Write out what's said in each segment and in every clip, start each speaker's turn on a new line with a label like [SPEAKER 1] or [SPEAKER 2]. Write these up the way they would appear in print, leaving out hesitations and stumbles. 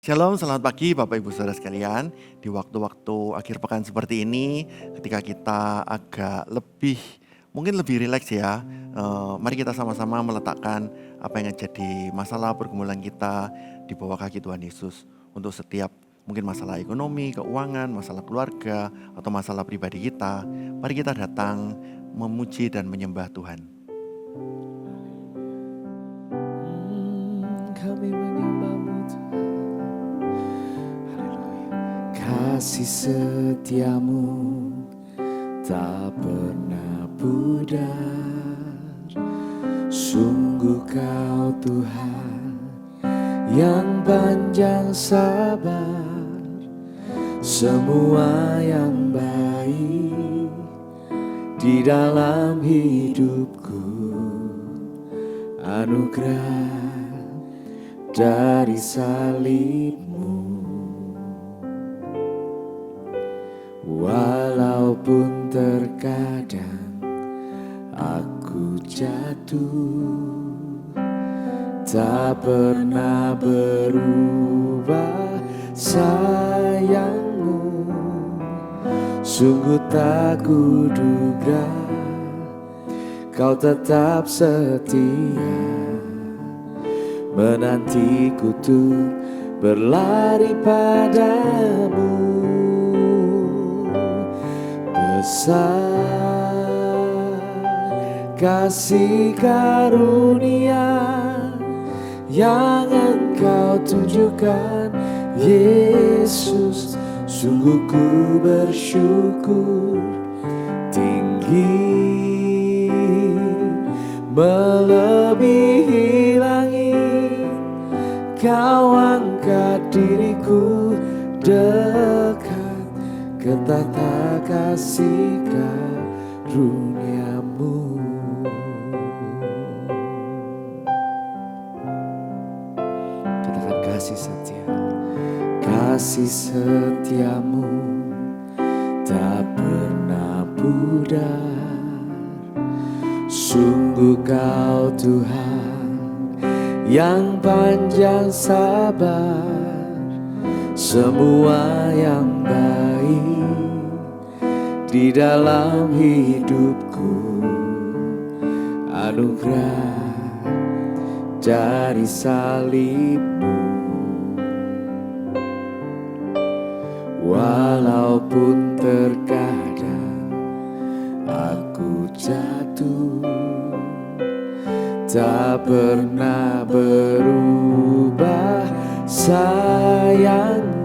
[SPEAKER 1] Shalom, selamat pagi Bapak Ibu Saudara sekalian. Di waktu-waktu akhir pekan seperti ini, ketika kita agak mungkin lebih rileks ya, mari kita sama-sama meletakkan apa yang jadi masalah pergumulan kita di bawah kaki Tuhan Yesus. Untuk setiap mungkin masalah ekonomi, keuangan, masalah keluarga, atau masalah pribadi kita, mari kita datang memuji dan menyembah Tuhan.
[SPEAKER 2] Kami menyembahmu Tuhan. Kasih setiamu tak pernah pudar. Sungguh kau Tuhan yang panjang sabar. Semua yang baik di dalam hidupku, anugerah dari salibmu. Walaupun terkadang aku jatuh, tak pernah berubah sayangmu. Sungguh tak kuduga kau tetap setia, menantiku tuh berlari padamu. Besar kasih karunia yang Engkau tunjukkan, Yesus. Sungguh ku bersyukur, tinggi melebihi langit. Kau angkat diriku dekat ke tata kasih karuniamu. Katakan kasih setia. Kasih setiamu tak pernah pudar. Sungguh kau Tuhan yang panjang sabar. Semua yang baik di dalam hidupku, anugerah dari salibmu. Walaupun terkadang aku jatuh, tak pernah berubah sayangmu.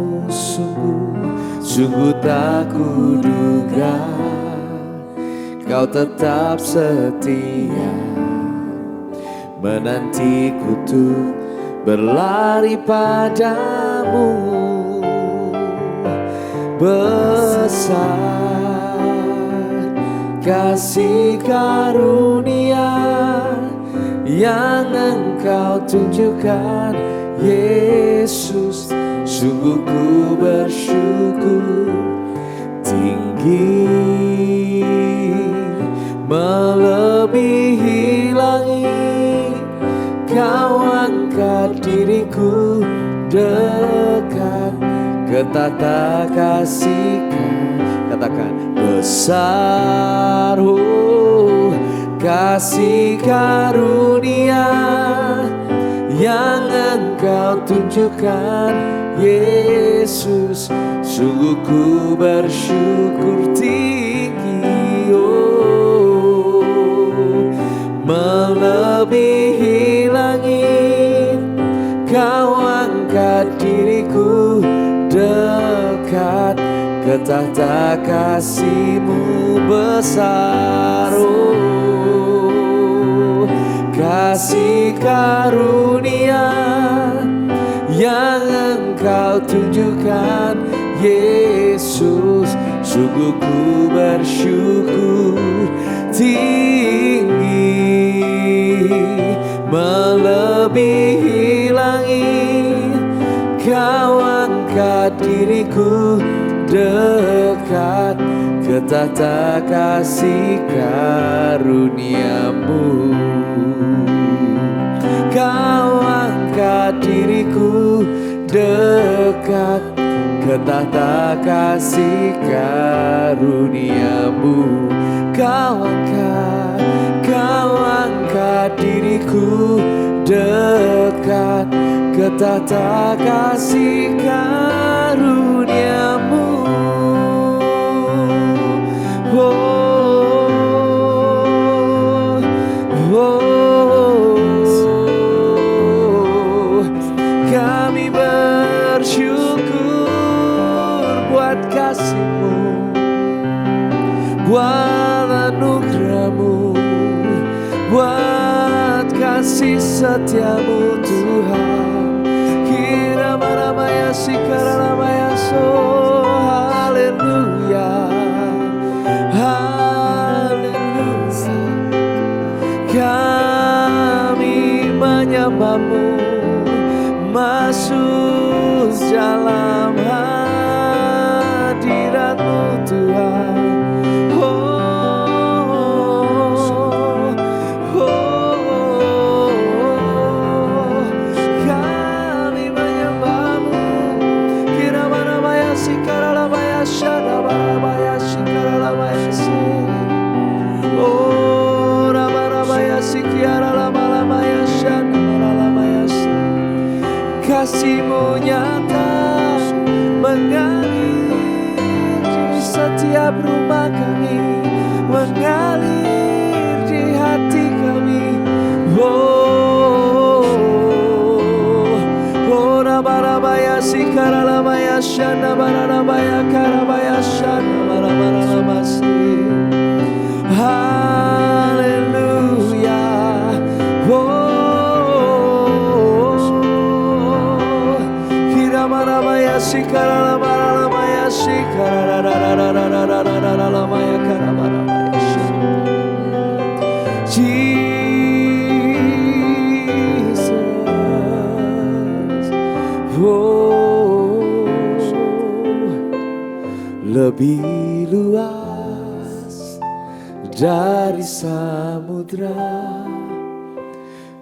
[SPEAKER 2] Sungguh tak kuduga kau tetap setia, menantiku tuh berlari padamu. Besar kasih karunia yang Engkau tunjukkan, Yesus. Sungguh ku bersyukur, tinggi melebihi langit. Kau angkat diriku dekat ke tata kasih. Katakan besar, kasih karunia yang Engkau tunjukkan, Yesus. Sungguh ku bersyukur, tinggi melebihi langit. Kau angkat diriku dekat ke tata kasih-Mu. Besar kasih karunia yang Engkau tunjukkan, Yesus. Sungguh ku bersyukur, tinggi melebihi langit. Kau angkat diriku dekat ke tata kasih karuniamu. Kau angkat diriku dekat ke tahta kasih karuniamu. Kau angkat diriku dekat ke tahta kasih karuniamu. Kami bersyukur buat kasih-Mu, buat anugerah-Mu, buat kasih setia-Mu Tuhan. Kira maramaya sikaramaya so, haleluya, haleluya. Kami menyembah-Mu, masuk dalam hadirat-Mu Tuhan. Kami menyembah-Mu. Kiramanamaya sikaramaya shadabarabaya sikaramaya se. Oh, rabarabaya sikiaralamalabaya shadabarabaya se. Kasih-Mu nyata mengalir di setiap rumah kami, mengalir di hati kami. Oh, rabarabaya sikaramaya shadabarabaya karabaya shadabarabaya. Haleluya. Maramaya shikara maramaya shikara maramaya karamaraya Jesus. Oh, lebih luas dari samudra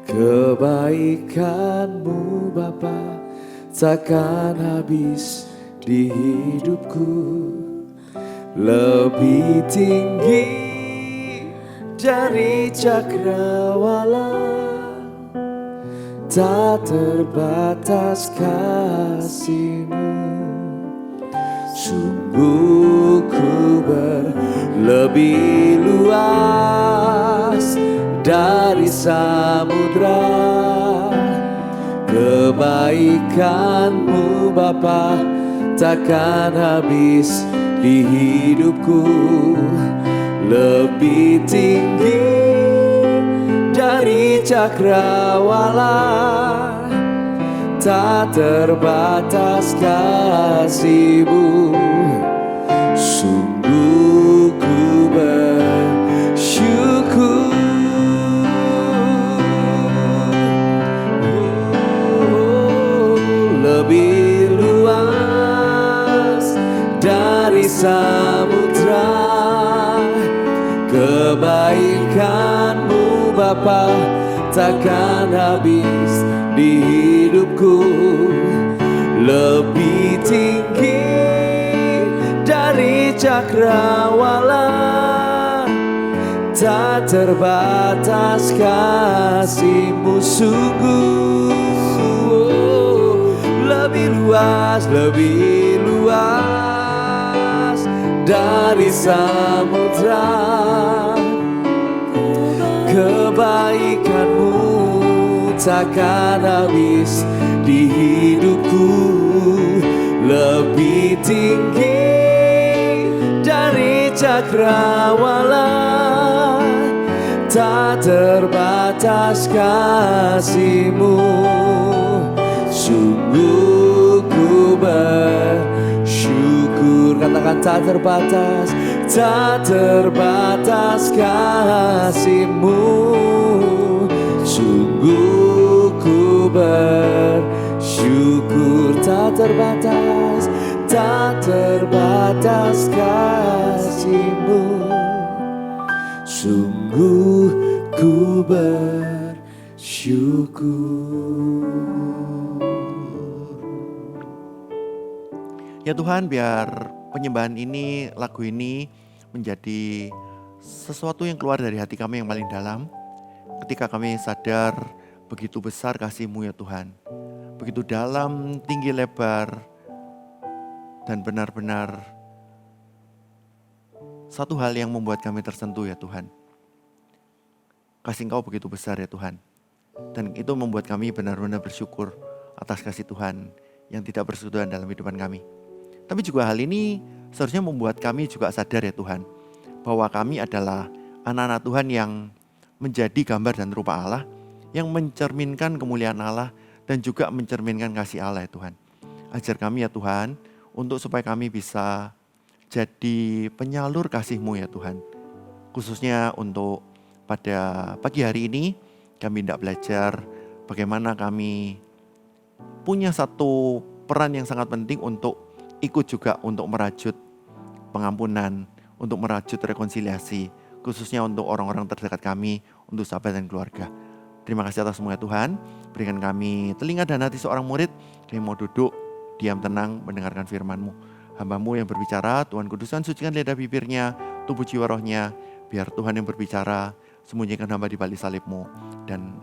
[SPEAKER 2] kebaikan-Mu Bapa takkan habis di hidupku. Lebih tinggi dari cakrawala, tak terbatas kasih-Mu. Sungguh ku lebih luas dari samudra. Kebaikan-Mu Bapa takkan habis di hidupku. Lebih tinggi dari cakrawala, tak terbatas kasih-Mu. Sungguh ku bersyukur. Lebih luas dari samudra, kebaikan-Mu Bapa takkan habis di hidupku. Lebih tinggi dari cakrawala, tak terbatas kasih-Mu. Sungguh lebih luas dari samudra. Kebaikan-Mu takkan habis di hidupku. Lebih tinggi dari cakrawala, tak terbatas kasih-Mu. Sungguh ku bersyukur. Katakan tak terbatas kasih-Mu. Sungguh ku bersyukur. Tak terbatas kasih-Mu. Sungguh ku bersyukur.
[SPEAKER 1] Ya Tuhan, biar penyembahan ini, lagu ini menjadi sesuatu yang keluar dari hati kami yang paling dalam. Ketika kami sadar begitu besar kasih-Mu ya Tuhan. Begitu dalam, tinggi, lebar, dan benar-benar satu hal yang membuat kami tersentuh ya Tuhan. Kasih Engkau begitu besar ya Tuhan. Dan itu membuat kami benar-benar bersyukur atas kasih Tuhan yang tidak bersekutuan dalam kehidupan kami. Tapi juga hal ini seharusnya membuat kami juga sadar ya Tuhan, bahwa kami adalah anak-anak Tuhan yang menjadi gambar dan rupa Allah, yang mencerminkan kemuliaan Allah dan juga mencerminkan kasih Allah ya Tuhan. Ajar kami ya Tuhan, untuk supaya kami bisa jadi penyalur kasih-Mu ya Tuhan. Khususnya untuk pada pagi hari ini, kami hendak belajar bagaimana kami punya satu peran yang sangat penting untuk ikut juga untuk merajut pengampunan, untuk merajut rekonsiliasi, khususnya untuk orang-orang terdekat kami, untuk sahabat dan keluarga. Terima kasih atas semua Tuhan, berikan kami telinga dan hati seorang murid, kami mau duduk, diam tenang mendengarkan firman-Mu. Hamba-Mu yang berbicara, Tuhan Kuduskan sucikan lidah bibirnya, tubuh jiwa rohnya, biar Tuhan yang berbicara, sembunyikan hamba di balik salib-Mu. Dan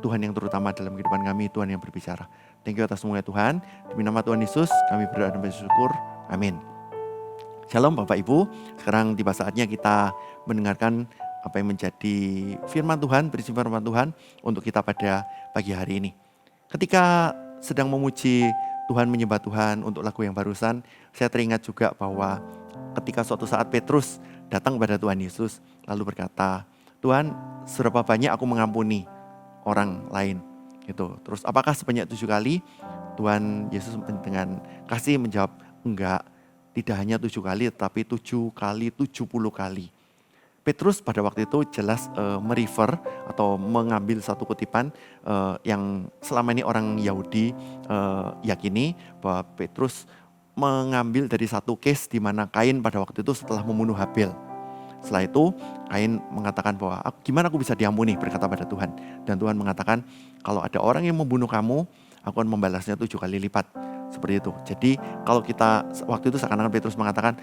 [SPEAKER 1] Tuhan yang terutama dalam kehidupan kami, Tuhan yang berbicara. Thank you atas semua Tuhan, demi nama Tuhan Yesus kami berdoa dan bersyukur, amin. Shalom Bapak Ibu, sekarang tiba saatnya kita mendengarkan apa yang menjadi firman Tuhan, berisi firman Tuhan untuk kita pada pagi hari ini. Ketika sedang memuji Tuhan, menyembah Tuhan untuk lagu yang barusan, saya teringat juga bahwa ketika suatu saat Petrus datang kepada Tuhan Yesus lalu berkata, Tuhan, seberapa banyak aku mengampuni orang lain? Gitu. Terus apakah sebanyak 7 kali? Tuhan Yesus dengan kasih menjawab, enggak, tidak hanya 7 kali tetapi 7 kali 70 kali. Petrus pada waktu itu jelas merefer atau mengambil satu kutipan yang selama ini orang Yahudi yakini bahwa Petrus mengambil dari satu case di mana Kain pada waktu itu setelah membunuh Habel. Setelah itu Kain mengatakan bahwa gimana aku bisa diampuni, berkata pada Tuhan. Dan Tuhan mengatakan kalau ada orang yang membunuh kamu, aku akan membalasnya 7 kali lipat. Seperti itu. Jadi kalau kita waktu itu seakan-akan Petrus mengatakan,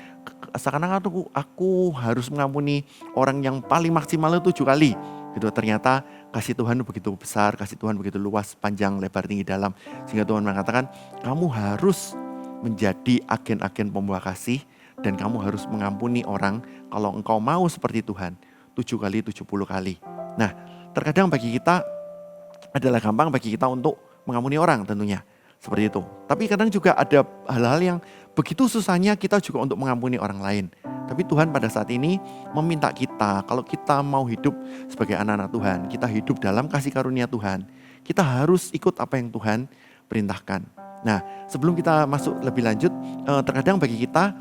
[SPEAKER 1] seakan-akan aku harus mengampuni orang yang paling maksimal 7 kali. Gitu. Ternyata kasih Tuhan begitu besar, kasih Tuhan begitu luas, panjang, lebar, tinggi, dalam. Sehingga Tuhan mengatakan kamu harus menjadi agen-agen pembawa kasih dan kamu harus mengampuni orang kalau engkau mau seperti Tuhan 7 kali 70 kali. Nah, terkadang bagi kita adalah gampang bagi kita untuk mengampuni orang tentunya. Seperti itu. Tapi kadang juga ada hal-hal yang begitu susahnya kita juga untuk mengampuni orang lain. Tapi Tuhan pada saat ini meminta kita, kalau kita mau hidup sebagai anak-anak Tuhan, kita hidup dalam kasih karunia Tuhan, kita harus ikut apa yang Tuhan perintahkan. Nah, sebelum kita masuk lebih lanjut, terkadang bagi kita,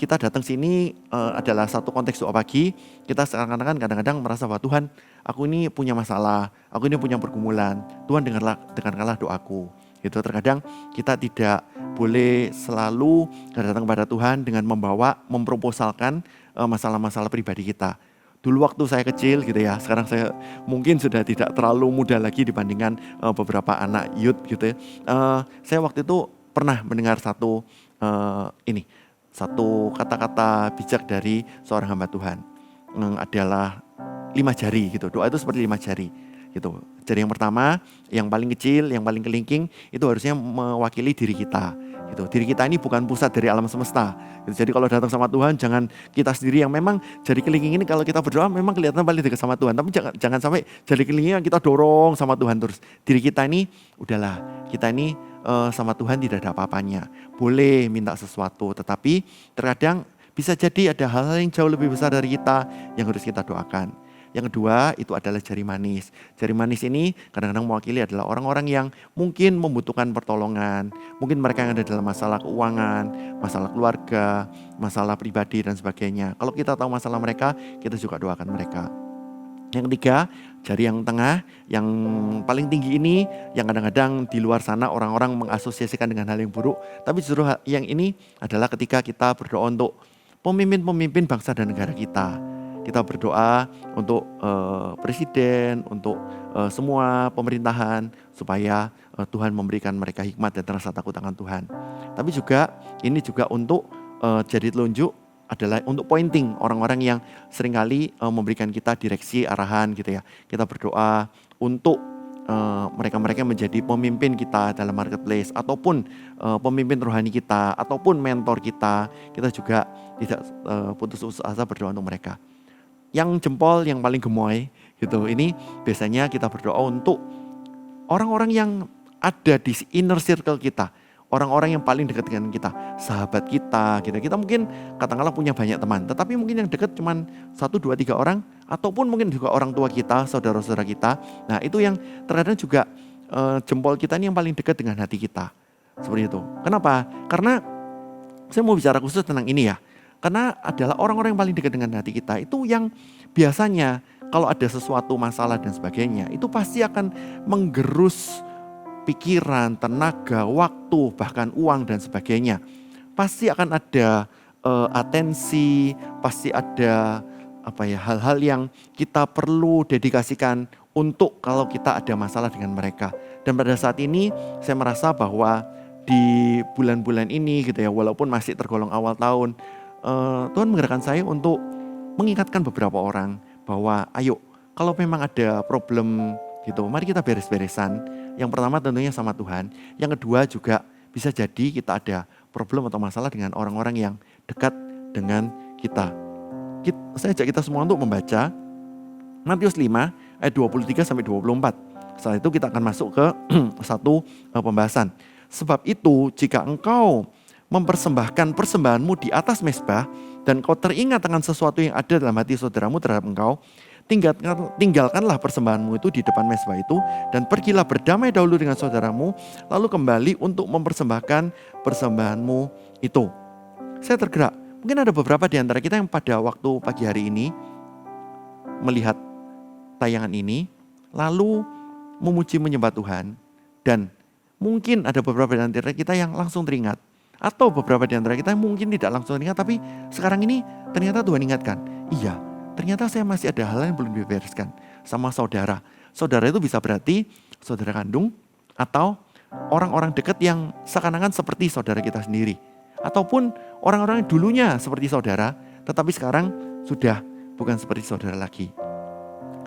[SPEAKER 1] kita datang sini adalah satu konteks doa pagi. Kita kadang-kadang merasa bahwa Tuhan, aku ini punya masalah, aku ini punya pergumulan. Tuhan dengarkanlah doaku. Gitu. Terkadang kita tidak boleh selalu datang kepada Tuhan dengan memproposalkan masalah-masalah pribadi kita. Dulu waktu saya kecil gitu ya, sekarang saya mungkin sudah tidak terlalu muda lagi dibandingkan beberapa anak youth gitu ya. Saya waktu itu pernah mendengar satu kata-kata bijak dari seorang hamba Tuhan. Adalah 5 jari gitu. Doa itu seperti 5 jari gitu. Jari yang pertama, yang paling kecil, yang paling kelingking itu harusnya mewakili diri kita. Gitu. Diri kita ini bukan pusat dari alam semesta. Gitu. Jadi kalau datang sama Tuhan, jangan kita sendiri yang memang jari kelingking ini kalau kita berdoa memang kelihatan paling dekat sama Tuhan. Tapi jangan sampai jari kelingking yang kita dorong sama Tuhan terus. Diri kita ini, udahlah, kita ini sama Tuhan tidak ada apa-apanya. Boleh minta sesuatu, tetapi terkadang bisa jadi ada hal-hal yang jauh lebih besar dari kita yang harus kita doakan. Yang kedua itu adalah jari manis. Jari manis ini kadang-kadang mewakili adalah orang-orang yang mungkin membutuhkan pertolongan. Mungkin mereka yang ada dalam masalah keuangan, masalah keluarga, masalah pribadi dan sebagainya. Kalau kita tahu masalah mereka, kita juga doakan mereka. Yang ketiga, jari yang tengah, yang paling tinggi ini, yang kadang-kadang di luar sana orang-orang mengasosiasikan dengan hal yang buruk. Tapi justru yang ini adalah ketika kita berdoa untuk pemimpin-pemimpin bangsa dan negara kita. kita berdoa untuk presiden, untuk semua pemerintahan supaya Tuhan memberikan mereka hikmat dan rasa takut akan Tuhan. Tapi juga ini juga untuk jadi telunjuk adalah untuk pointing orang-orang yang seringkali memberikan kita direksi arahan gitu ya. Kita berdoa untuk mereka-mereka menjadi pemimpin kita dalam marketplace ataupun pemimpin rohani kita ataupun mentor kita. Kita juga tidak putus asa berdoa untuk mereka. Yang jempol yang paling gemoy gitu, ini biasanya kita berdoa untuk orang-orang yang ada di inner circle kita, orang-orang yang paling dekat dengan kita, sahabat kita gitu. Kita mungkin katakanlah punya banyak teman, tetapi mungkin yang dekat cuman 1, 2, 3 orang, ataupun mungkin juga orang tua kita, saudara-saudara kita. Nah itu yang terkadang juga jempol kita ini yang paling dekat dengan hati kita. Seperti itu. Kenapa? Karena saya mau bicara khusus tentang ini ya. Karena adalah orang-orang yang paling dekat dengan hati kita itu yang biasanya kalau ada sesuatu masalah dan sebagainya itu pasti akan menggerus pikiran, tenaga, waktu, bahkan uang dan sebagainya. Pasti akan ada atensi, pasti ada hal-hal yang kita perlu dedikasikan untuk kalau kita ada masalah dengan mereka. Dan pada saat ini saya merasa bahwa di bulan-bulan ini gitu ya, walaupun masih tergolong awal tahun, Tuhan menggerakkan saya untuk mengingatkan beberapa orang bahwa ayo kalau memang ada problem gitu, mari kita beres-beresan. Yang pertama tentunya sama Tuhan. Yang kedua juga bisa jadi kita ada problem atau masalah dengan orang-orang yang dekat dengan kita. Saya ajak kita semua untuk membaca Matius 5 ayat 23 sampai 24. Setelah itu kita akan masuk ke satu pembahasan. Sebab itu jika engkau mempersembahkan persembahanmu di atas mezbah dan kau teringat dengan sesuatu yang ada dalam hati saudaramu terhadap engkau, tinggalkanlah persembahanmu itu di depan mezbah itu dan pergilah berdamai dahulu dengan saudaramu, lalu kembali untuk mempersembahkan persembahanmu itu. Saya tergerak, mungkin ada beberapa di antara kita yang pada waktu pagi hari ini melihat tayangan ini lalu memuji menyembah Tuhan, dan mungkin ada beberapa di antara kita yang langsung teringat. Atau beberapa di antara kita mungkin tidak langsung ingat, tapi sekarang ini ternyata Tuhan ingatkan. Iya, ternyata saya masih ada hal yang belum dibereskan sama saudara. Saudara itu bisa berarti saudara kandung atau orang-orang dekat yang seakan-akan seperti saudara kita sendiri. Ataupun orang-orang yang dulunya seperti saudara, tetapi sekarang sudah bukan seperti saudara lagi.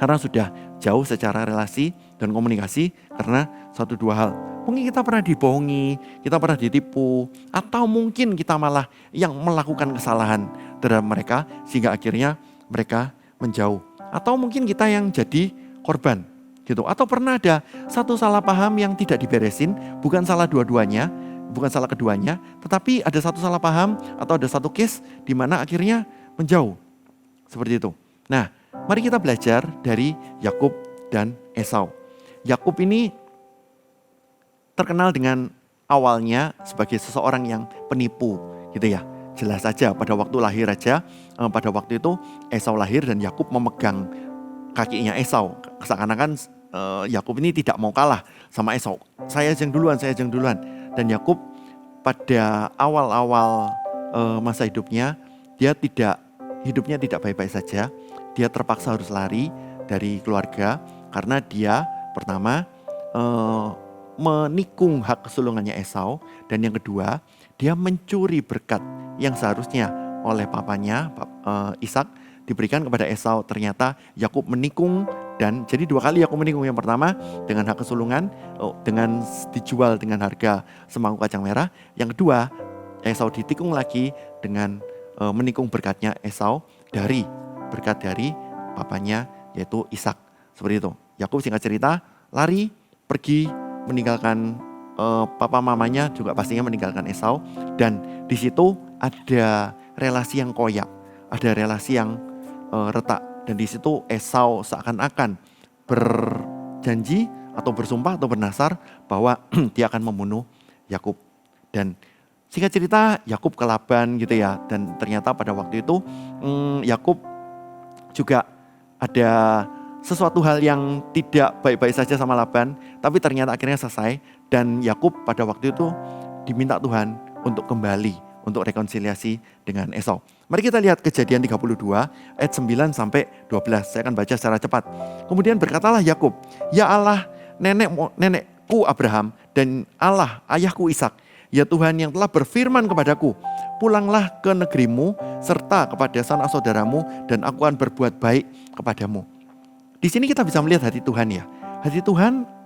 [SPEAKER 1] Karena sudah jauh secara relasi dan komunikasi karena 1-2 hal. Mungkin kita pernah dibohongi, kita pernah ditipu, atau mungkin kita malah yang melakukan kesalahan terhadap mereka sehingga akhirnya mereka menjauh. Atau mungkin kita yang jadi korban gitu. Atau pernah ada satu salah paham yang tidak diberesin, bukan salah dua-duanya, bukan salah keduanya, tetapi ada satu salah paham atau ada satu case di mana akhirnya menjauh. Seperti itu. Nah, mari kita belajar dari Yakub dan Esau. Yakub ini terkenal dengan awalnya sebagai seseorang yang penipu gitu ya. Jelas saja pada waktu lahir aja, pada waktu itu Esau lahir dan Yakub memegang kakinya Esau. Seakan-akan Yakub ini tidak mau kalah sama Esau. Saya yang duluan. Dan Yakub pada awal-awal masa hidupnya, hidupnya tidak baik-baik saja. Dia terpaksa harus lari dari keluarga karena dia pertama menikung hak kesulungannya Esau, dan yang kedua dia mencuri berkat yang seharusnya oleh papanya Ishak diberikan kepada Esau. Ternyata Yakub menikung, dan jadi 2 kali Yakub menikung. Yang pertama dengan hak kesulungan, dengan dijual dengan harga semangkuk kacang merah. Yang kedua Esau ditikung lagi dengan menikung berkatnya Esau dari berkat dari papanya yaitu Ishak. Seperti itu. Yakub singkat cerita lari pergi meninggalkan papa mamanya, juga pastinya meninggalkan Esau, dan di situ ada relasi yang koyak, ada relasi yang retak, dan di situ Esau seakan-akan berjanji atau bersumpah atau bernasar bahwa dia akan membunuh Yakub. Dan singkat cerita Yakub ke Laban gitu ya, dan ternyata pada waktu itu Yakub juga ada sesuatu hal yang tidak baik-baik saja sama Laban, tapi ternyata akhirnya selesai, dan Yakub pada waktu itu diminta Tuhan untuk kembali, untuk rekonsiliasi dengan Esau. Mari kita lihat Kejadian 32 ayat 9 sampai 12. Saya akan baca secara cepat. Kemudian berkatalah Yakub, "Ya Allah, nenekku Abraham dan Allah ayahku Ishak, ya Tuhan yang telah berfirman kepadaku, pulanglah ke negerimu serta kepada sanak saudaramu dan aku akan berbuat baik kepadamu." Di sini kita bisa melihat hati Tuhan ya. Hati Tuhan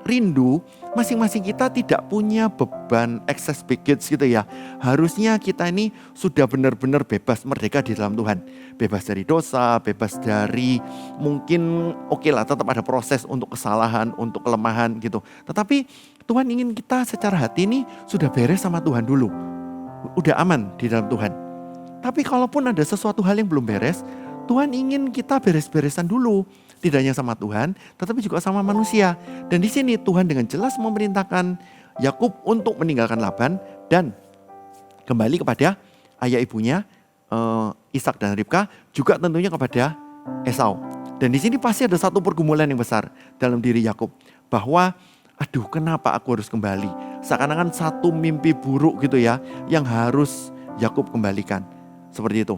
[SPEAKER 1] rindu masing-masing kita tidak punya beban excess baggage gitu ya. Harusnya kita ini sudah benar-benar bebas, merdeka di dalam Tuhan. Bebas dari dosa, bebas dari mungkin oke lah tetap ada proses untuk kesalahan, untuk kelemahan gitu. Tetapi Tuhan ingin kita secara hati ini sudah beres sama Tuhan dulu. Udah aman di dalam Tuhan. Tapi kalaupun ada sesuatu hal yang belum beres, Tuhan ingin kita beres-beresan dulu. Tidak hanya sama Tuhan, tetapi juga sama manusia. Dan di sini Tuhan dengan jelas memerintahkan Yakub untuk meninggalkan Laban dan kembali kepada ayah ibunya Ishak dan Ribka, juga tentunya kepada Esau. Dan di sini pasti ada satu pergumulan yang besar dalam diri Yakub, bahwa aduh kenapa aku harus kembali? Seakan-akan satu mimpi buruk gitu ya yang harus Yakub kembalikan. Seperti itu.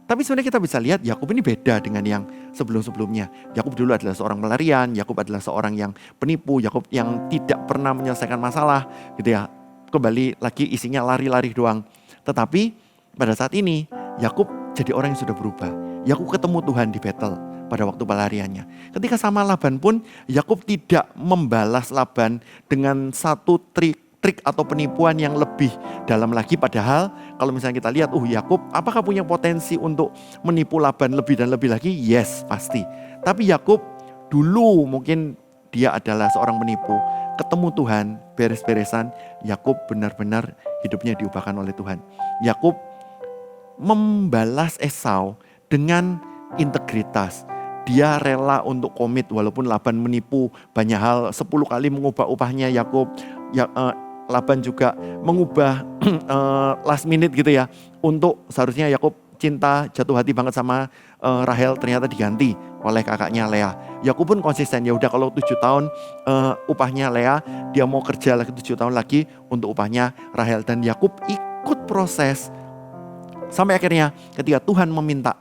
[SPEAKER 1] Tapi sebenarnya kita bisa lihat Yakub ini beda dengan yang sebelum-sebelumnya. Yakub dulu adalah seorang pelarian, Yakub adalah seorang yang penipu, Yakub yang tidak pernah menyelesaikan masalah gitu ya. Kembali lagi isinya lari-lari doang. Tetapi pada saat ini Yakub jadi orang yang sudah berubah. Yakub ketemu Tuhan di battle pada waktu pelariannya. Ketika sama Laban pun Yakub tidak membalas Laban dengan satu trik atau penipuan yang lebih dalam lagi. Padahal kalau misalnya kita lihat Yakub apakah punya potensi untuk menipu Laban lebih dan lebih lagi? Yes, pasti. Tapi Yakub dulu mungkin dia adalah seorang penipu. Ketemu Tuhan, beres-beresan, Yakub benar-benar hidupnya diubahkan oleh Tuhan. Yakub membalas Esau dengan integritas. Dia rela untuk komit walaupun Laban menipu banyak hal, 10 kali mengubah upahnya Yakub. Laban juga mengubah last minute gitu ya. Untuk seharusnya Yakub cinta, jatuh hati banget sama Rahel, ternyata diganti oleh kakaknya Lea. Yakub pun konsisten, ya udah kalau 7 tahun upahnya Lea, dia mau kerja lagi 7 tahun lagi untuk upahnya Rahel. Dan Yakub ikut proses sampai akhirnya ketika Tuhan meminta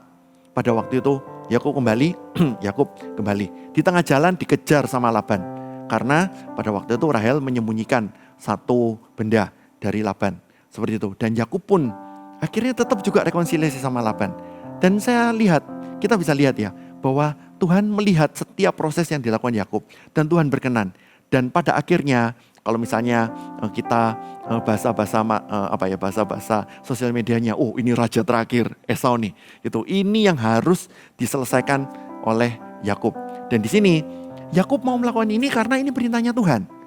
[SPEAKER 1] pada waktu itu Yakub kembali, Yakub kembali. Di tengah jalan dikejar sama Laban karena pada waktu itu Rahel menyembunyikan satu benda dari Laban. Seperti itu. Dan Yakub pun akhirnya tetap juga rekonsiliasi sama Laban. Dan saya lihat, kita bisa lihat ya, bahwa Tuhan melihat setiap proses yang dilakukan Yakub. Dan Tuhan berkenan. Dan pada akhirnya, kalau misalnya kita bahasa sosial medianya, ini raja terakhir Esau nih. Gitu. Ini yang harus diselesaikan oleh Yakub. Dan di sini, Yakub mau melakukan ini karena ini perintahnya Tuhan.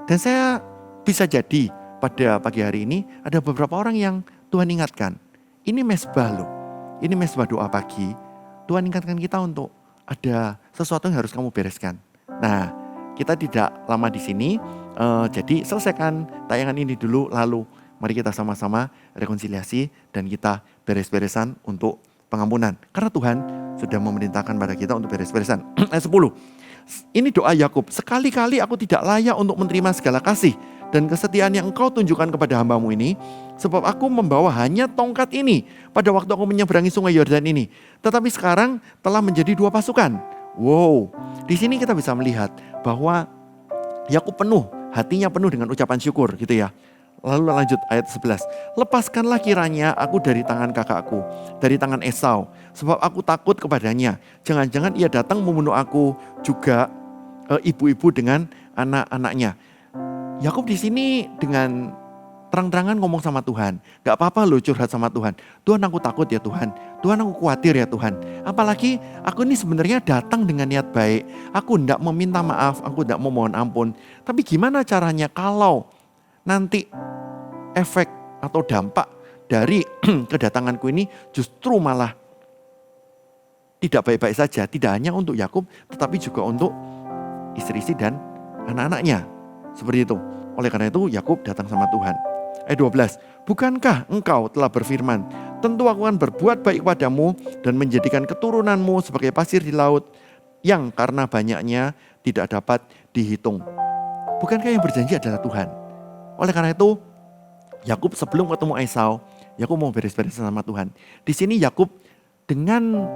[SPEAKER 1] Dan saya bisa jadi pada pagi hari ini ada beberapa orang yang Tuhan ingatkan. Ini mesbah loh. Ini mesbah doa pagi. Tuhan ingatkan kita untuk ada sesuatu yang harus kamu bereskan. Nah, kita tidak lama di sini. Jadi selesaikan tayangan ini dulu. Lalu mari kita sama-sama rekonsiliasi dan kita beres-beresan untuk pengampunan. Karena Tuhan sudah memerintahkan pada kita untuk beres-beresan. Ayat 10. Ini doa Yakub, sekali-kali aku tidak layak untuk menerima segala kasih dan kesetiaan yang engkau tunjukkan kepada hambamu ini, sebab aku membawa hanya tongkat ini pada waktu aku menyeberangi sungai Yordan ini. Tetapi sekarang telah menjadi 2 pasukan. Wow, di sini kita bisa melihat bahwa Yakub hatinya penuh dengan ucapan syukur gitu ya. Lalu lanjut ayat 11. Lepaskanlah kiranya aku dari tangan kakakku, dari tangan Esau, sebab aku takut kepadanya. Jangan-jangan ia datang membunuh aku juga ibu-ibu dengan anak-anaknya. Yakub di sini dengan terang-terangan ngomong sama Tuhan. Gak apa-apa lo curhat sama Tuhan. Tuhan aku takut ya Tuhan. Tuhan aku khawatir ya Tuhan. Apalagi aku ini sebenarnya datang dengan niat baik. Aku tidak meminta maaf, aku tidak memohon ampun. Tapi gimana caranya kalau nanti efek atau dampak dari kedatanganku ini justru malah tidak baik-baik saja. Tidak hanya untuk Yakub, tetapi juga untuk istri-istri dan anak-anaknya. Seperti itu. Oleh karena itu Yakub datang sama Tuhan. Ayat 12. Bukankah engkau telah berfirman, tentu aku akan berbuat baik padamu dan menjadikan keturunanmu sebagai pasir di laut yang karena banyaknya tidak dapat dihitung. Bukankah yang berjanji adalah Tuhan? Oleh karena itu Yakub sebelum ketemu Esau, Yakub mau beres-beres sama Tuhan. Di sini Yakub dengan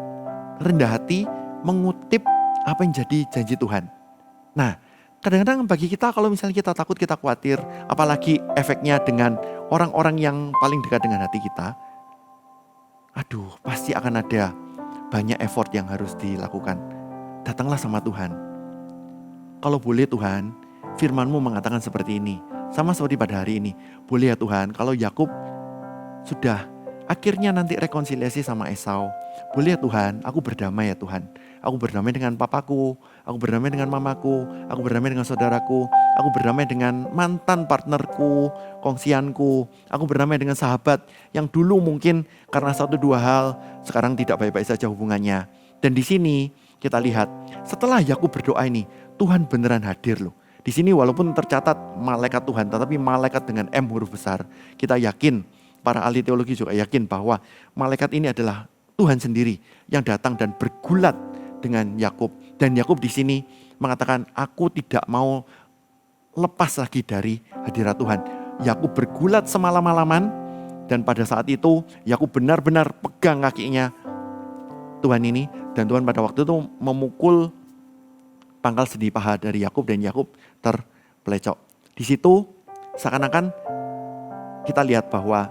[SPEAKER 1] rendah hati mengutip apa yang jadi janji Tuhan. Nah, kadang-kadang bagi kita kalau misalnya kita takut, kita khawatir, apalagi efeknya dengan orang-orang yang paling dekat dengan hati kita, aduh pasti akan ada banyak effort yang harus dilakukan. Datanglah sama Tuhan. Kalau boleh Tuhan, firman-Mu mengatakan seperti ini. Sama seperti pada hari ini. Boleh ya Tuhan, kalau Yakub sudah akhirnya nanti rekonsiliasi sama Esau. Boleh ya Tuhan, aku berdamai ya Tuhan. Aku berdamai dengan papaku, aku berdamai dengan mamaku, aku berdamai dengan saudaraku, aku berdamai dengan mantan partnerku, kongsianku, aku berdamai dengan sahabat yang dulu mungkin karena satu dua hal sekarang tidak baik-baik saja hubungannya. Dan di sini kita lihat setelah Yakub berdoa ini, Tuhan beneran hadir loh. Di sini walaupun tercatat malaikat Tuhan, tetapi malaikat dengan M huruf besar. Kita yakin, para ahli teologi juga yakin bahwa malaikat ini adalah Tuhan sendiri yang datang dan bergulat dengan Yakub. Dan Yakub di sini mengatakan, aku tidak mau lepas lagi dari hadirat Tuhan. Yakub bergulat semalam-malaman dan pada saat itu Yakub benar-benar pegang kakinya Tuhan ini. Dan Tuhan pada waktu itu memukul pangkal sendi paha dari Yakub dan Yakub terpelecok. Di situ seakan-akan kita lihat bahwa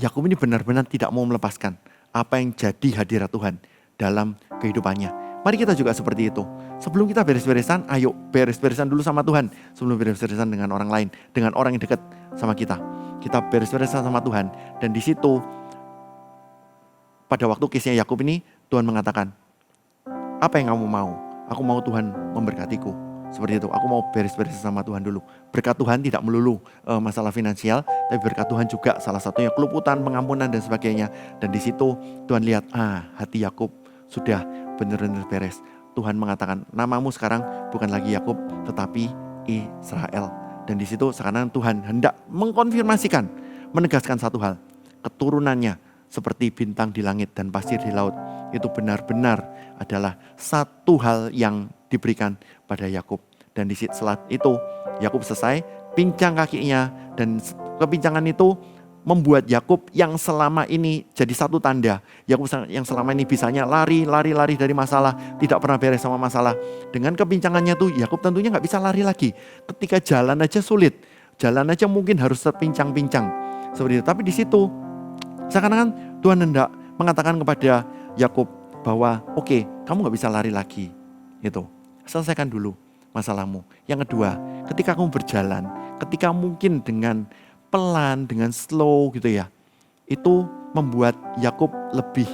[SPEAKER 1] Yakub ini benar-benar tidak mau melepaskan apa yang jadi hadirat Tuhan dalam kehidupannya. Mari kita juga seperti itu. Sebelum kita beres-beresan, ayo beres-beresan dulu sama Tuhan. Sebelum beres-beresan dengan orang lain, dengan orang yang dekat sama kita. Kita beres-beresan sama Tuhan. Dan di situ pada waktu kisahnya Yakub ini, Tuhan mengatakan, apa yang kamu mau? Aku mau Tuhan memberkatiku. Seperti itu, aku mau beres-beres sama Tuhan dulu. Berkat Tuhan tidak melulu masalah finansial, tapi berkat Tuhan juga salah satunya keluputan, pengampunan dan sebagainya. Dan di situ Tuhan lihat, hati Yakub sudah benar-benar beres. Tuhan mengatakan, namamu sekarang bukan lagi Yakub, tetapi Israel. Dan di situ sekarang Tuhan hendak mengkonfirmasikan, menegaskan satu hal, keturunannya seperti bintang di langit dan pasir di laut. Itu benar-benar adalah satu hal yang diberikan pada Yakub. Dan di setelah itu Yakub selesai pincang kakinya, dan kepincangan itu membuat Yakub yang selama ini jadi satu tanda. Yakub yang selama ini bisanya lari dari masalah, tidak pernah beres sama masalah. Dengan kepincangannya tuh Yakub tentunya gak bisa lari lagi. Ketika jalan aja sulit, jalan aja mungkin harus terpincang-pincang seperti itu. Tapi di situ seakan-akan Tuhan hendak mengatakan kepada Yakub bahwa kamu gak bisa lari lagi. Itu, selesaikan dulu masalahmu. Yang kedua, ketika kamu berjalan, ketika mungkin dengan pelan, dengan slow gitu ya, itu membuat Yakub lebih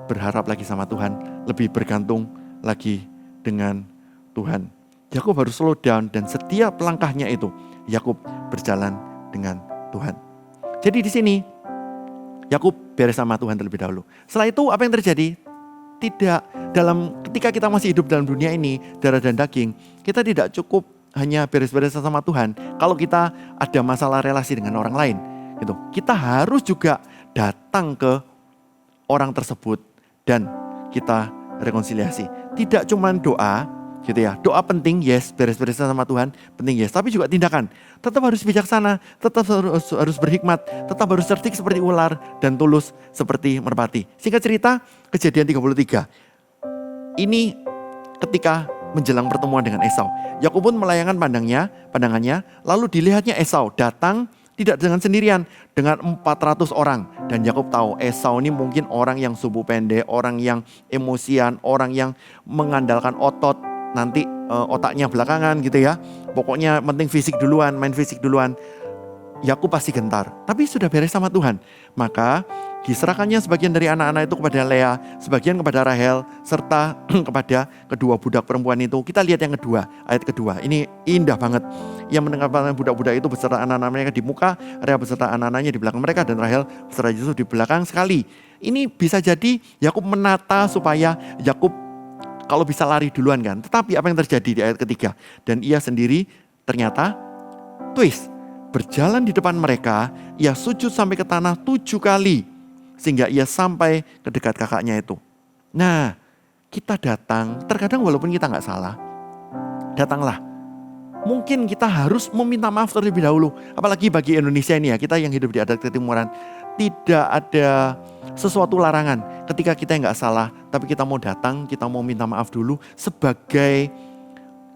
[SPEAKER 1] berharap lagi sama Tuhan, lebih bergantung lagi dengan Tuhan. Yakub harus slow down, dan setiap langkahnya itu Yakub berjalan dengan Tuhan. Jadi di sini Yakub beres sama Tuhan terlebih dahulu. Setelah itu apa yang terjadi? Ketika kita masih hidup dalam dunia ini, darah dan daging, kita tidak cukup hanya beres-beres sama Tuhan. Kalau kita ada masalah relasi dengan orang lain, gitu, kita harus juga datang ke orang tersebut dan kita rekonsiliasi. Tidak cuma doa, gitu ya. Doa penting, yes, beres-beres sama Tuhan, penting, yes. Tapi juga tindakan. Tetap harus bijaksana, tetap harus berhikmat, tetap harus cerdik seperti ular, dan tulus seperti merpati. Singkat cerita, Kejadian 33. Ini ketika menjelang pertemuan dengan Esau. Yakub pun melayangkan pandangannya, lalu dilihatnya Esau datang tidak dengan sendirian, dengan 400 orang. Dan Yakub tahu Esau ini mungkin orang yang subuh pendek, orang yang emosian, orang yang mengandalkan otot, nanti otaknya belakangan gitu ya. Pokoknya penting fisik duluan, main fisik duluan. Yakub pasti gentar, tapi sudah beres sama Tuhan. Maka diserahkannya sebagian dari anak-anak itu kepada Lea, sebagian kepada Rahel, serta kepada kedua budak perempuan itu. Kita lihat yang kedua, ayat kedua. Ini indah banget. Yang mendengarkan budak-budak itu beserta anak-anak mereka di muka, Lea beserta anak-anaknya di belakang mereka, dan Rahel beserta Yusuf di belakang sekali. Ini bisa jadi Yakub menata supaya Yakub kalau bisa lari duluan kan. Tetapi apa yang terjadi di ayat ketiga? Dan ia sendiri ternyata berjalan di depan mereka, ia sujud sampai ke tanah 7 kali. Sehingga ia sampai ke dekat kakaknya itu. Nah, kita datang, terkadang walaupun kita gak salah, datanglah mungkin kita harus meminta maaf terlebih dahulu. Apalagi bagi Indonesia ini ya, kita yang hidup di adat ketimuran. Tidak ada sesuatu larangan ketika kita nggak salah, tapi kita mau datang, kita mau minta maaf dulu sebagai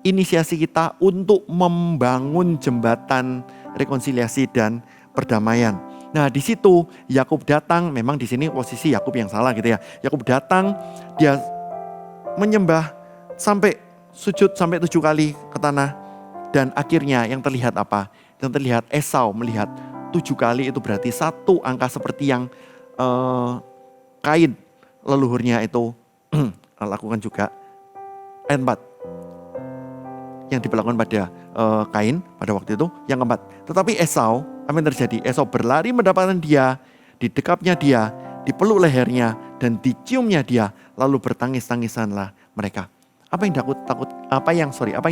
[SPEAKER 1] inisiasi kita untuk membangun jembatan rekonsiliasi dan perdamaian. Nah, di situ Yakub datang, memang di sini posisi Yakub yang salah gitu ya. Yakub datang, dia menyembah sampai sujud sampai 7 kali ke tanah, dan akhirnya yang terlihat apa? Yang terlihat Esau melihat 7 kali itu berarti satu angka seperti yang Kain leluhurnya itu lakukan juga. Ayat 4 yang diperlakukan pada Kain pada waktu itu yang keempat. Tetapi Esau, apa yang terjadi? Esau berlari mendapatkan dia, didekapnya dia, dipeluk lehernya dan diciumnya dia, lalu bertangis-tangisanlah mereka. Apa yang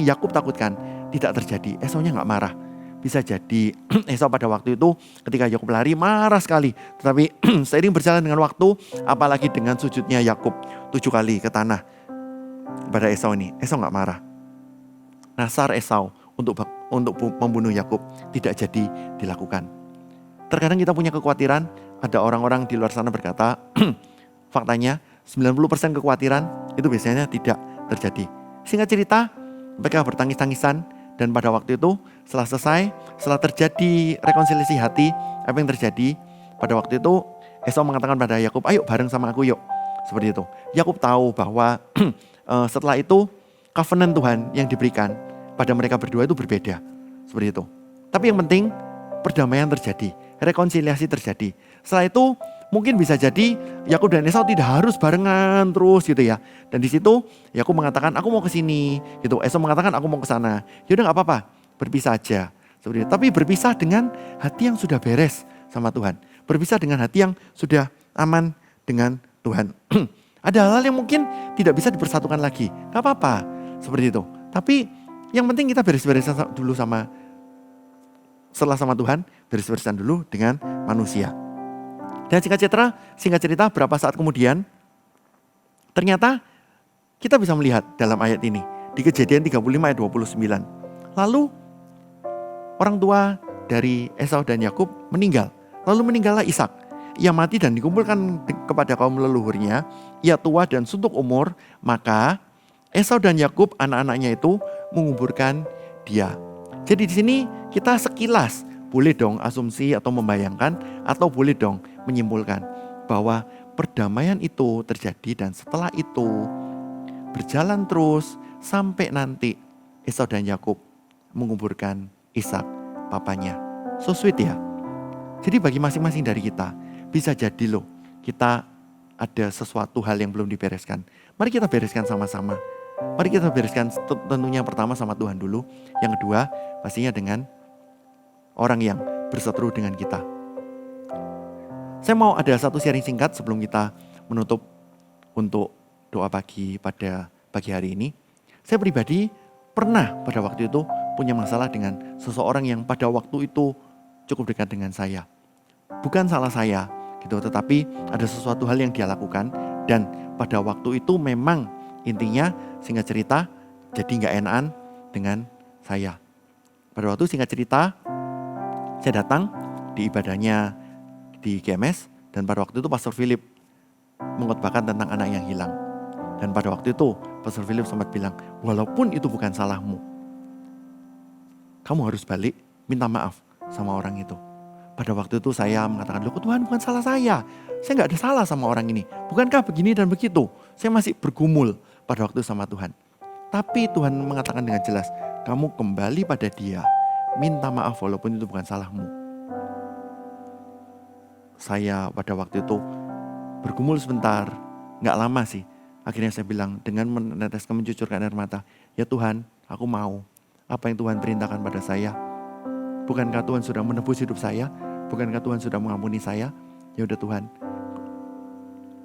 [SPEAKER 1] Yakub takutkan tidak terjadi. Esaunya nggak marah. Bisa jadi Esau pada waktu itu ketika Yakub lari marah sekali. Tetapi seiring berjalan dengan waktu, apalagi dengan sujudnya Yakub 7 kali ke tanah pada Esau ini, Esau nggak marah. Nasar Esau untuk membunuh Yakub tidak jadi dilakukan. Terkadang kita punya kekhawatiran, ada orang-orang di luar sana berkata, faktanya 90% kekhawatiran itu biasanya tidak terjadi. Singkat cerita, mereka bertangis-tangisan. Dan pada waktu itu setelah selesai, setelah terjadi rekonsiliasi hati, apa yang terjadi? Pada waktu itu Esau mengatakan pada Yakub, ayo bareng sama aku yuk. Seperti itu. Yakub tahu bahwa setelah itu covenant Tuhan yang diberikan pada mereka berdua itu berbeda. Seperti itu. Tapi yang penting perdamaian terjadi, rekonsiliasi terjadi. Setelah itu mungkin bisa jadi Yakub dan Esau tidak harus barengan terus gitu ya. Dan di situ Yakub mengatakan aku mau ke sini gitu. Esau mengatakan aku mau ke sana. Ya udah enggak apa-apa, berpisah aja. Seperti itu. Tapi berpisah dengan hati yang sudah beres sama Tuhan. Berpisah dengan hati yang sudah aman dengan Tuhan. Ada hal-hal yang mungkin tidak bisa dipersatukan lagi. Enggak apa-apa. Seperti itu. Tapi yang penting kita beres-beres dulu setelah sama Tuhan, beres-beresan dulu dengan manusia. Dan singkat cerita berapa saat kemudian ternyata kita bisa melihat dalam ayat ini di Kejadian 35 ayat 29. Lalu orang tua dari Esau dan Yakub meninggal. Lalu meninggallah Ishak. Ia mati dan dikumpulkan kepada kaum leluhurnya. Ia tua dan suntuk umur, maka Esau dan Yakub anak-anaknya itu menguburkan dia. Jadi di sini kita sekilas boleh dong asumsi atau membayangkan atau boleh dong menyimpulkan bahwa perdamaian itu terjadi dan setelah itu berjalan terus sampai nanti Esau dan Yakub menguburkan Ishak papanya. So sweet ya. Jadi bagi masing-masing dari kita bisa jadi loh kita ada sesuatu hal yang belum dibereskan. Mari kita bereskan sama-sama. Mari kita bereskan tentunya yang pertama sama Tuhan dulu. Yang kedua pastinya dengan orang yang berseteru dengan kita. Saya mau ada satu sharing singkat sebelum kita menutup untuk doa pagi pada pagi hari ini. Saya pribadi pernah pada waktu itu punya masalah dengan seseorang yang pada waktu itu cukup dekat dengan saya. Bukan salah saya gitu, tetapi ada sesuatu hal yang dia lakukan dan pada waktu itu memang intinya singkat cerita jadi gak enakan dengan saya. Pada waktu singkat cerita saya datang di ibadahnya di GMS dan pada waktu itu Pastor Philip mengkhotbahkan tentang anak yang hilang. Dan pada waktu itu Pastor Philip sempat bilang, walaupun itu bukan salahmu, kamu harus balik minta maaf sama orang itu. Pada waktu itu saya mengatakan, loh Tuhan bukan salah saya gak ada salah sama orang ini. Bukankah begini dan begitu? Saya masih bergumul pada waktu sama Tuhan. Tapi Tuhan mengatakan dengan jelas, kamu kembali pada dia, minta maaf walaupun itu bukan salahmu. Saya pada waktu itu bergumul sebentar, gak lama sih. Akhirnya saya bilang dengan meneteskan mencucurkan air mata, ya Tuhan aku mau apa yang Tuhan perintahkan pada saya. Bukankah Tuhan sudah menebus hidup saya? Bukankah Tuhan sudah mengampuni saya? Ya udah Tuhan,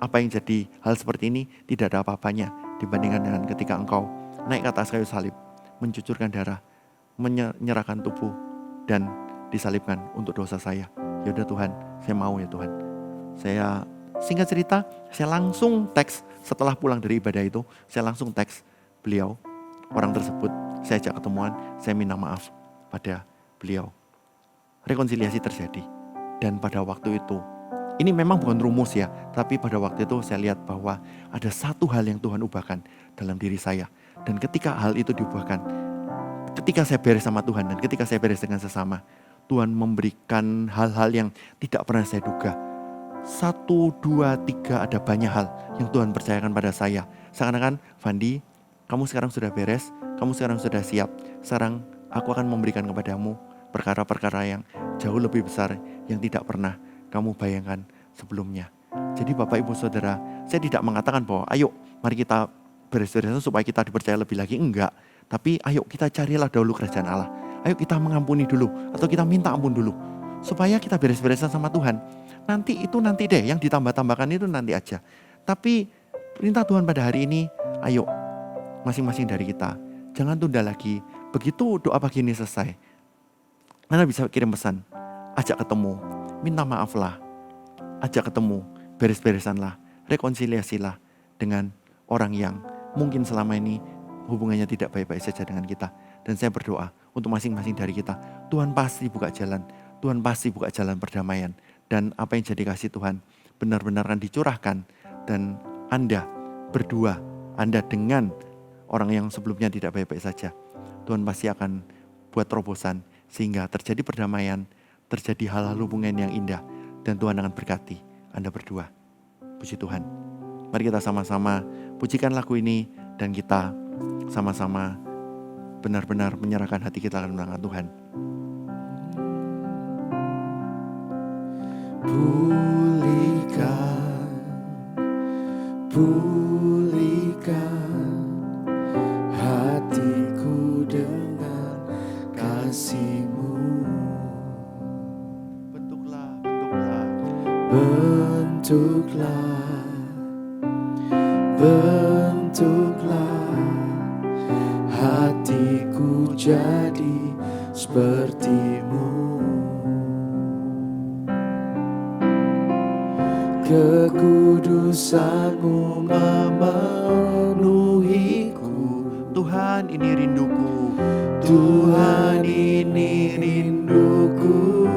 [SPEAKER 1] apa yang jadi hal seperti ini tidak ada apa-apanya dibandingkan dengan ketika Engkau naik ke atas kayu salib, mencucurkan darah, menyerahkan tubuh dan disalibkan untuk dosa saya. Ya udah Tuhan, saya mau ya Tuhan. Saya singkat cerita, saya langsung teks setelah pulang dari ibadah itu, saya langsung teks beliau, orang tersebut. saya ajak ketemuan, saya minta maaf pada beliau. Rekonsiliasi terjadi. Dan pada waktu itu, ini memang bukan rumus ya, tapi pada waktu itu saya lihat bahwa ada satu hal yang Tuhan ubahkan dalam diri saya. Dan ketika hal itu diubahkan, ketika saya beres sama Tuhan dan ketika saya beres dengan sesama, Tuhan memberikan hal-hal yang tidak pernah saya duga. 1, 2, 3 ada banyak hal yang Tuhan percayakan pada saya. Seakan-akan, Fandi, kamu sekarang sudah beres, kamu sekarang sudah siap. Sekarang aku akan memberikan kepadamu perkara-perkara yang jauh lebih besar yang tidak pernah kamu bayangkan sebelumnya. Jadi Bapak Ibu Saudara, saya tidak mengatakan bahwa ayo mari kita beres-beresan supaya kita dipercaya lebih lagi. Enggak. Tapi ayo kita carilah dahulu kerajaan Allah. Ayo kita mengampuni dulu atau kita minta ampun dulu. Supaya kita beres-beresan sama Tuhan. Nanti deh yang ditambah-tambahkan itu nanti aja. Tapi perintah Tuhan pada hari ini, ayo masing-masing dari kita. Jangan tunda lagi. Begitu doa pagi ini selesai, Anda bisa kirim pesan, ajak ketemu, minta maaflah, ajak ketemu, beres-beresanlah, rekonsiliasilah dengan orang yang mungkin selama ini hubungannya tidak baik-baik saja dengan kita. Dan saya berdoa untuk masing-masing dari kita, Tuhan pasti buka jalan, Tuhan pasti buka jalan perdamaian. Dan apa yang jadi kasih Tuhan benar-benar akan dicurahkan. Dan Anda berdua, Anda dengan orang yang sebelumnya tidak baik-baik saja, Tuhan pasti akan buat terobosan sehingga terjadi perdamaian, terjadi hal-hal hubungan yang indah, dan Tuhan akan berkati Anda berdua. Puji Tuhan. Mari kita sama-sama pujikan lagu ini dan kita sama-sama benar-benar menyerahkan hati kita dalam tangan Tuhan.
[SPEAKER 2] Pulihkan hatiku dengan kasih-Mu. Bentuklah hatiku jadi seperti-Mu. Kekudusan-Mu memenuhiku.
[SPEAKER 1] Tuhan, ini rinduku.
[SPEAKER 2] Tuhan, ini rinduku.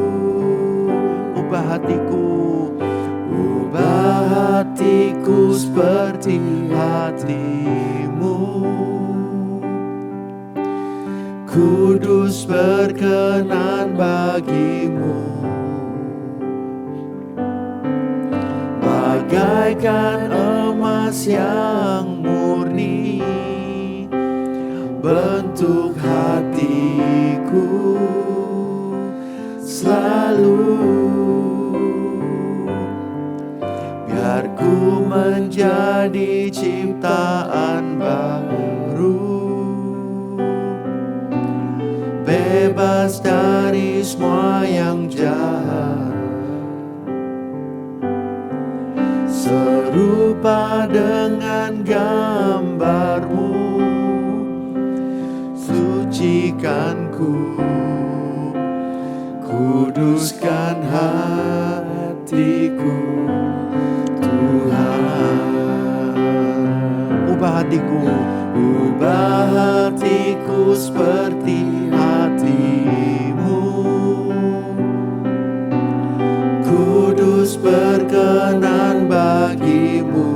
[SPEAKER 1] Ubah hatiku.
[SPEAKER 2] Ubah hatiku seperti hati-Mu. Kudus berkenan bagi-Mu. Bagaikan emas yang murni, bentuk hatiku selalu. Biar ku menjadi ciptaan baru, bebas dari semua yang jahat, serupa dengan gambar-Mu. Sucikan ku, kuduskan hatiku, Tuhan.
[SPEAKER 1] Ubah hatiku.
[SPEAKER 2] Ubah hatiku seperti hati-Mu. Kudus berkenan bagi-Mu.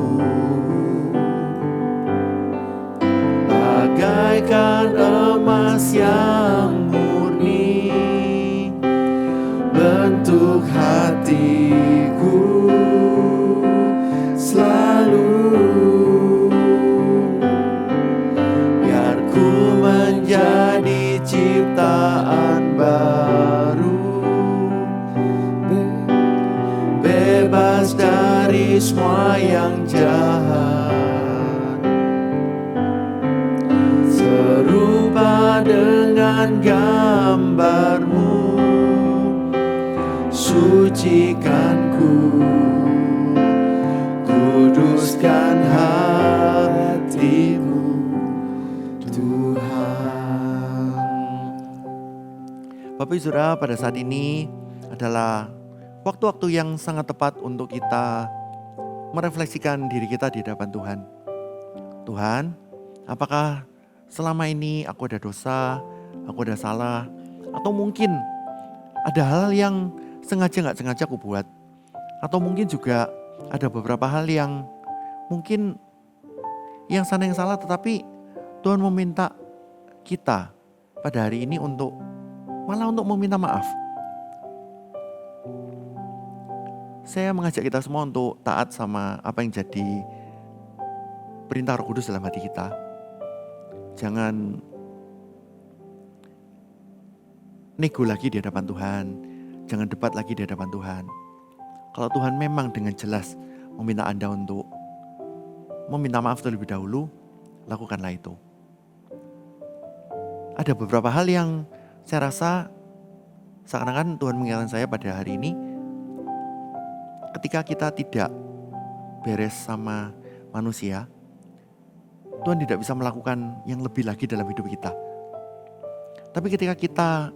[SPEAKER 2] Bagaikan emas yang murni, bentuk hatiku selalu. Biar ku menjadi ciptaan baru, bebas dari semua yang jahat, serupa dengan gambar-Mu. Sucikan ku, kuduskan hati-Mu, Tuhan.
[SPEAKER 1] Bapak Ibu Saudara, pada saat ini adalah waktu-waktu yang sangat tepat untuk kita merefleksikan diri kita di hadapan Tuhan. Tuhan, apakah selama ini aku ada dosa, aku ada salah, atau mungkin ada hal yang sengaja gak sengaja aku buat. Atau mungkin juga ada beberapa hal yang mungkin yang sana yang salah, tetapi Tuhan meminta kita pada hari ini untuk malah untuk meminta maaf. Saya mengajak kita semua untuk taat sama apa yang jadi perintah Roh Kudus dalam hati kita. Jangan nego lagi di hadapan Tuhan. Jangan debat lagi di hadapan Tuhan. Kalau Tuhan memang dengan jelas meminta Anda untuk meminta maaf terlebih dahulu, lakukanlah itu. Ada beberapa hal yang saya rasa seakan-akan Tuhan mengingatkan saya pada hari ini. Ketika kita tidak beres sama manusia, Tuhan tidak bisa melakukan yang lebih lagi dalam hidup kita. Tapi ketika kita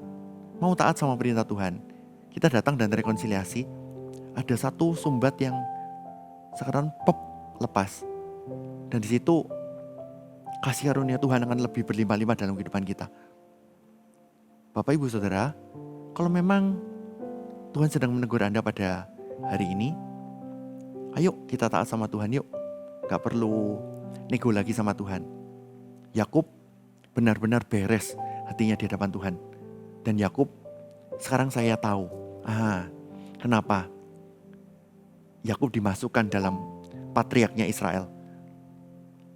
[SPEAKER 1] mau taat sama perintah Tuhan, kita datang dan rekonsiliasi, ada satu sumbat yang sekarang lepas. Dan di situ kasih karunia Tuhan akan lebih berlimpah-limpah dalam kehidupan kita. Bapak, Ibu, Saudara, kalau memang Tuhan sedang menegur Anda pada hari ini, ayo kita taat sama Tuhan yuk. Gak perlu nego lagi sama Tuhan. Yakub benar-benar beres hatinya di hadapan Tuhan. Dan Yakub, sekarang saya tahu, kenapa Yakub dimasukkan dalam patriarknya Israel.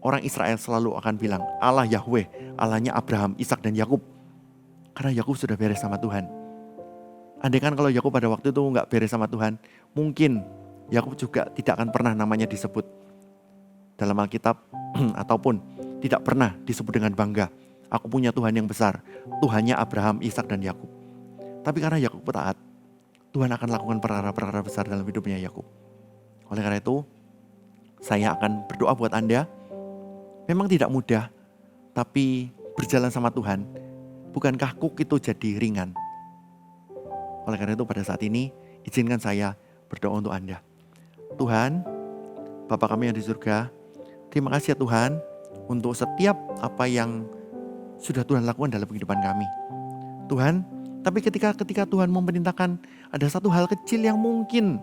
[SPEAKER 1] Orang Israel selalu akan bilang, Allah Yahweh, Allahnya Abraham, Ishak dan Yakub. Karena Yakub sudah beres sama Tuhan. Andai kan kalau Yakub pada waktu itu gak beres sama Tuhan, mungkin Yakub juga tidak akan pernah namanya disebut dalam Alkitab ataupun tidak pernah disebut dengan bangga. Aku punya Tuhan yang besar, Tuhannya Abraham, Ishak dan Yakub. Tapi karena Yakub taat, Tuhan akan lakukan perkara-perkara besar dalam hidupnya Yakub. Oleh karena itu, saya akan berdoa buat Anda. Memang tidak mudah, tapi berjalan sama Tuhan, bukankah kuk itu jadi ringan? Oleh karena itu pada saat ini, izinkan saya berdoa untuk Anda. Tuhan, Bapa kami yang di surga, terima kasih ya Tuhan untuk setiap apa yang sudah Tuhan lakukan dalam kehidupan kami. Tuhan, tapi ketika Tuhan memerintahkan ada satu hal kecil yang mungkin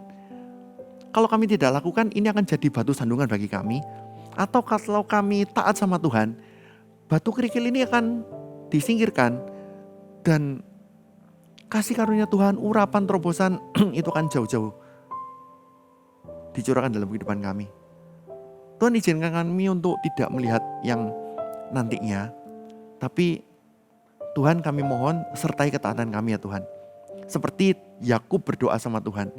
[SPEAKER 1] kalau kami tidak lakukan, ini akan jadi batu sandungan bagi kami. Atau kalau kami taat sama Tuhan, batu kerikil ini akan disingkirkan. Dan kasih karunia Tuhan, urapan terobosan itu akan jauh-jauh dicurahkan dalam kehidupan kami. Tuhan izinkan kami untuk tidak melihat yang nantinya, tapi Tuhan kami mohon sertai ketaatan kami ya Tuhan. Seperti Yakub berdoa sama Tuhan,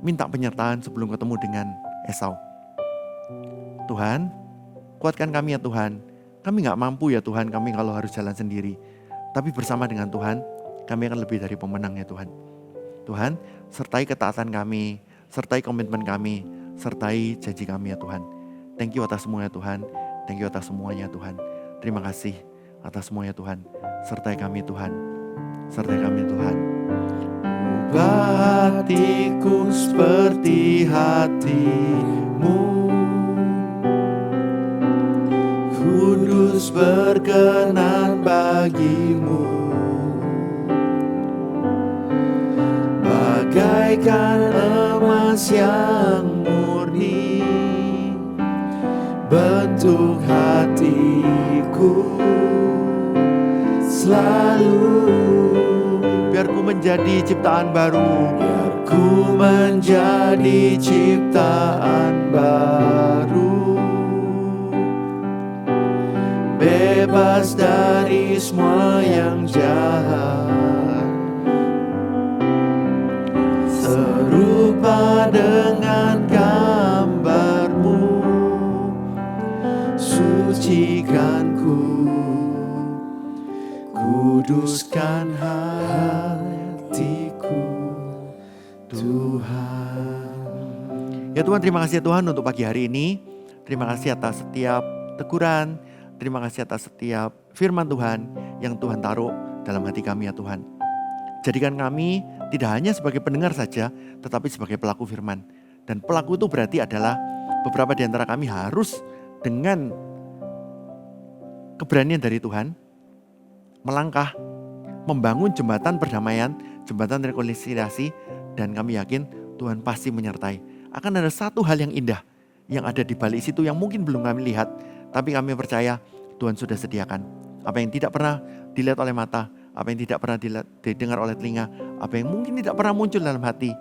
[SPEAKER 1] minta penyertaan sebelum ketemu dengan Esau. Tuhan, kuatkan kami ya Tuhan. Kami gak mampu ya Tuhan, kami kalau harus jalan sendiri. Tapi bersama dengan Tuhan, kami akan lebih dari pemenang ya Tuhan. Tuhan, sertai ketaatan kami, sertai komitmen kami, sertai janji kami ya Tuhan. Thank you atas semuanya Tuhan. Thank you atas semuanya Tuhan. Terima kasih atas semuanya Tuhan. Sertai kami Tuhan. Sertai kami Tuhan.
[SPEAKER 2] Ubah hatiku seperti hatimu, kudus berkenan bagimu. Bagaikan emas yang murni, bentuk hatiku selalu.
[SPEAKER 1] Biar ku menjadi ciptaan baru,
[SPEAKER 2] Biar ku menjadi ciptaan baru, bebas dari semua yang jahat, serupa dengan gambarmu. Sucikan ku, kuduskan hatiku, Tuhan.
[SPEAKER 1] ya Tuhan, terima kasih ya Tuhan untuk pagi hari ini. Terima kasih atas setiap teguran, terima kasih atas setiap firman Tuhan yang Tuhan taruh dalam hati kami ya Tuhan. Jadikan kami tidak hanya sebagai pendengar saja, tetapi sebagai pelaku firman. Dan pelaku itu berarti adalah beberapa di antara kami harus dengan keberanian dari Tuhan, melangkah, membangun jembatan perdamaian, jembatan rekonsiliasi, dan kami yakin Tuhan pasti menyertai. Akan ada satu hal yang indah yang ada di balik situ yang mungkin belum kami lihat, tapi kami percaya Tuhan sudah sediakan. Apa yang tidak pernah dilihat oleh mata, apa yang tidak pernah didengar oleh telinga, apa yang mungkin tidak pernah muncul dalam hati.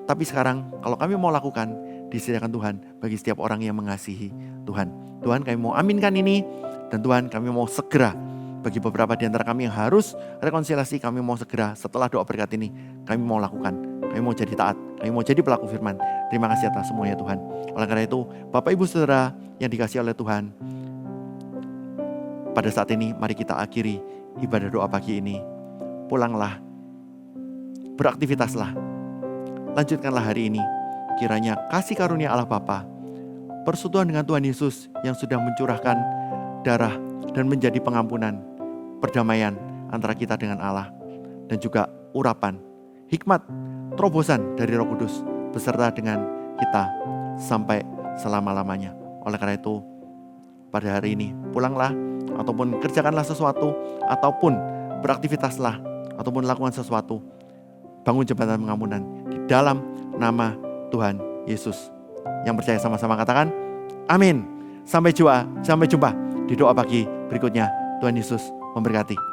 [SPEAKER 1] Tapi sekarang kalau kami mau lakukan, disediakan Tuhan bagi setiap orang yang mengasihi Tuhan. Tuhan, kami mau aminkan ini, dan Tuhan, kami mau segera, bagi beberapa di antara kami yang harus rekonsiliasi, kami mau segera setelah doa berkat ini, kami mau lakukan, kami mau jadi taat, kami mau jadi pelaku firman. Terima kasih atas semuanya Tuhan. Oleh karena itu, Bapak Ibu Saudara yang dikasihi oleh Tuhan, pada saat ini mari kita akhiri ibadah doa pagi ini. Pulanglah, beraktivitaslah, lanjutkanlah hari ini. Kiranya kasih karunia Allah Bapa, persekutuan dengan Tuhan Yesus yang sudah mencurahkan darah dan menjadi pengampunan, perdamaian antara kita dengan Allah, dan juga urapan, hikmat, terobosan dari Roh Kudus beserta dengan kita sampai selama-lamanya. Oleh karena itu, pada hari ini pulanglah, ataupun kerjakanlah sesuatu, ataupun beraktivitaslah, ataupun lakukan sesuatu. Bangun jembatan pengampunan di dalam nama Tuhan Yesus. Yang percaya sama-sama katakan amin. Sampai jumpa di doa pagi berikutnya. Tuhan Yesus memberkati.